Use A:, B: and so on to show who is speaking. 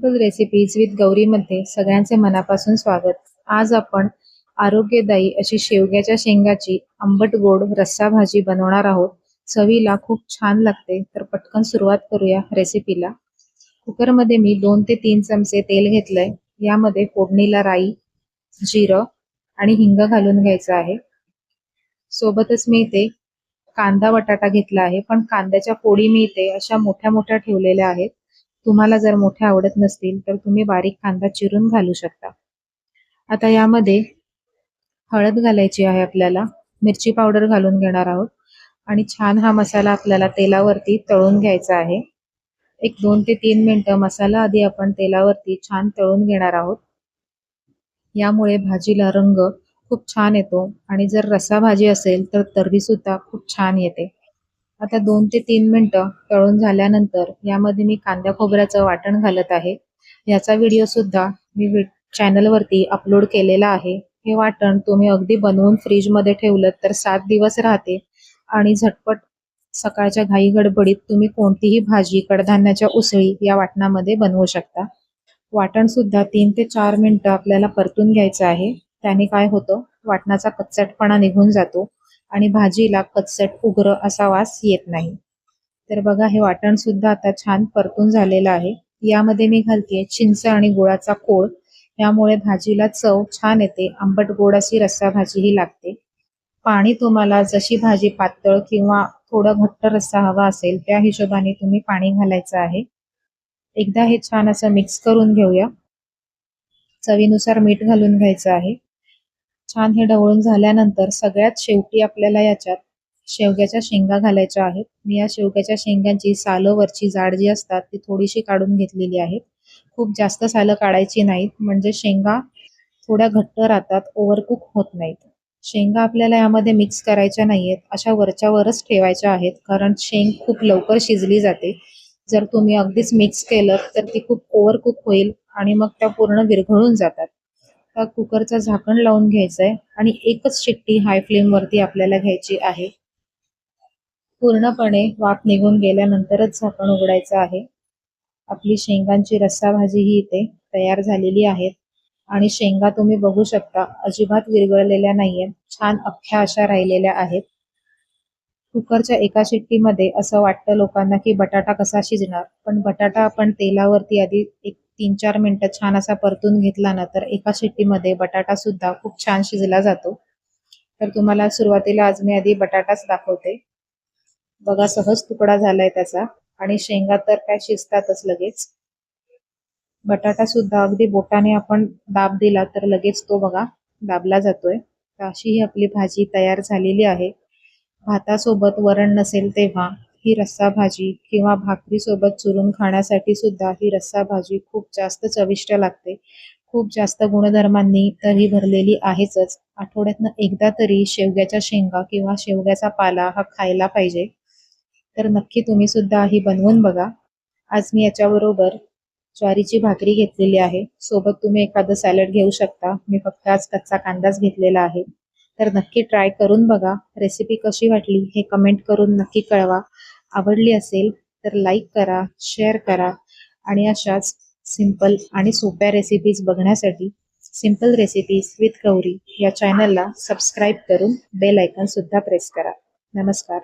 A: Simple recipes with गौरीमध्ये सगळ्यांचे मनापासून स्वागत। आज आपण आरोग्यदायी अशी शेवग्याच्या शेंगाची आंबट गोड रस्सा भाजी बनवणार आहोत। चवीला खूप छान लागते। तर पटकन सुरुवात करूया रेसिपीला। कुकरमध्ये मी 2 ते 3 चमचे तेल घेतलंय। यामध्ये फोडणीला राई, जिरं आणि हिंग घालून घ्यायचं आहे। सोबतच मी इथे कांदा बटाटा घेतला आहे, पण कांद्याच्या फोडी मी इथे अशा मोठ्या मोठ्या ठेवलेल्या आहेत। तुम्हाला जर मोठे आवडत नसतील तर तुम्ही बारीक कांदा चिरून घालू शकता। आता यामध्ये हळद घालायची आहे आपल्याला, मिरची पावडर घालून घेणार आहोत आणि छान हा मसाला आपल्याला तेलावरती तळून घ्यायचा आहे। एक 2 ते 3 मिनिटं मसाला आधी आपण तेलावरती छान तळून घेणार आहोत। यामुळे भाजीला रंग खूप छान येतो आणि जर रस्सा भाजी असेल तर तर्री सुद्धा खूप छान येते। आता 2 ते 3 मिनिटं तळून झाल्यानंतर यामध्ये मी कांदा खोबऱ्याचं वाटण घालत आहे। याचा व्हिडिओ सुद्धा मी चॅनलवरती अपलोड केलेला आहे। हे वाटण तुम्ही अगदी बनवून फ्रीजमध्ये ठेवलं तर 7 दिवस राहते आणि झटपट सकाळच्या घाई गडबडीत तुम्ही कोणतीही भाजी, कडधान्याच्या उसळी या वाटणामध्ये बनवू शकता। वाटण सुद्धा 3 ते 4 मिनिटं आपल्याला परतून घ्यायचं आहे। त्याने काय होतं, वाटणाचा कच्चटपणा निघून जातो आणि भाजीला कच्चट उग्र असा वास येत नाही। तर बघा, हे वाटण सुद्धा आता छान परतून झालेलं आहे। यामध्ये मी घालते चिंच आणि गुळाचा कोळ। यामुळे भाजीला चव छान येते, आंबट गोड अशी रस्सा भाजी ही लागते। पाणी तुम्हाला जशी भाजी पातळ किंवा थोडा घट्ट रस्सा हवा असेल त्या हिशोबाने तुम्ही पाणी घालायचं आहे। एकदा हे छान असं मिक्स करून घेऊया। चवीनुसार मीठ घालून घ्यायचं आहे। छान हे ढवळून झाल्यानंतर सगळ्यात शेवटी आपल्याला याच्यात शेवग्याच्या शेंगा घालायच्या आहेत। मी या शेवग्याच्या शेंगांची सालं वरची जाड जी असतात ती थोडीशी काढून घेतलेली आहे। खूप जास्त सालं काढायची नाहीत, म्हणजे शेंगा थोड्या घट्ट राहतात, ओव्हरकुक होत नाहीत। शेंगा आपल्याला यामध्ये मिक्स करायच्या नाहीयेत, अशा वरच्या वरच ठेवायच्या आहेत, कारण शेंग खूप लवकर शिजली जाते। जर तुम्ही अगदीच मिक्स केलं तर ती खूप ओव्हरकुक होईल आणि मग त्या पूर्ण विरघळून जातात। तर कुकरचं झाकण लावून घ्यायचंय आणि एकच शिट्टी हाय फ्लेम वरती आपल्याला घ्यायची आहे। पूर्णपणे वाफ निघून गेल्यानंतरच झाकण उघडायचं आहे। आपली शेंगांची रस्सा भाजी ही इथे तयार झालेली आहे आणि शेंगा तुम्ही बघू शकता अजिबात विरघळलेल्या नाहीयेत, छान अख्ख्या अशा राहिलेल्या आहेत। कुकरच्या एका शिट्टीमध्ये असं वाटतं लोकांना की बटाटा कसा शिजणार, पण बटाटा आपण तेलावरती आधी एक 3-4 मिनिटं छान असा परतून घेतला ना, तर एका शिट्टीमध्ये बटाटा सुद्धा खूप छान शिजला जातो। तर तुम्हाला सुरुवातीला आज मी आधी बटाटाच दाखवते। बघा, सहज तुकडा झालाय त्याचा आणि शेंगा तर काय शिजतातच लगेच। बटाटा सुद्धा अगदी बोटाने आपण दाब दिला तर लगेच तो बघा दाबला जातोय। तर अशी ही आपली भाजी तयार झालेली आहे। भातासोबत वरण नसेल तेव्हा ही रस्सा भाजी किंवा भाकरी सोबत चुरून खाण्यासाठी सुद्धा ही रस्सा भाजी खूप जास्त चविष्ट लागते। खूप जास्त गुणधर्मांनी तर ही भरलेली आहेच। आठवड्यातनं एकदा तरी शेवग्याच्या शेंगा किंवा शेवग्याचा पाला हा खायला पाहिजे। तर नक्की तुम्ही सुद्धा ही बनवून बघा। आज मी याच्याबरोबर ज्वारीची भाकरी घेतलेली आहे, सोबत तुम्ही एखादं सॅलड घेऊ शकता। मी फक्त आज कच्चा कांदाच घेतलेला आहे। तर नक्की ट्राय करून बघा। रेसिपी कशी वाटली हे कमेंट करून नक्की कळवा। आवडली असेल तर लाईक करा, शेअर करा आणि अशाच सिंपल आणि सोप्या रेसिपीज बघण्यासाठी सिंपल रेसिपीज विथ गौरी या चॅनलला सबस्क्राईब करून बेल आयकॉन सुद्धा प्रेस करा। नमस्कार।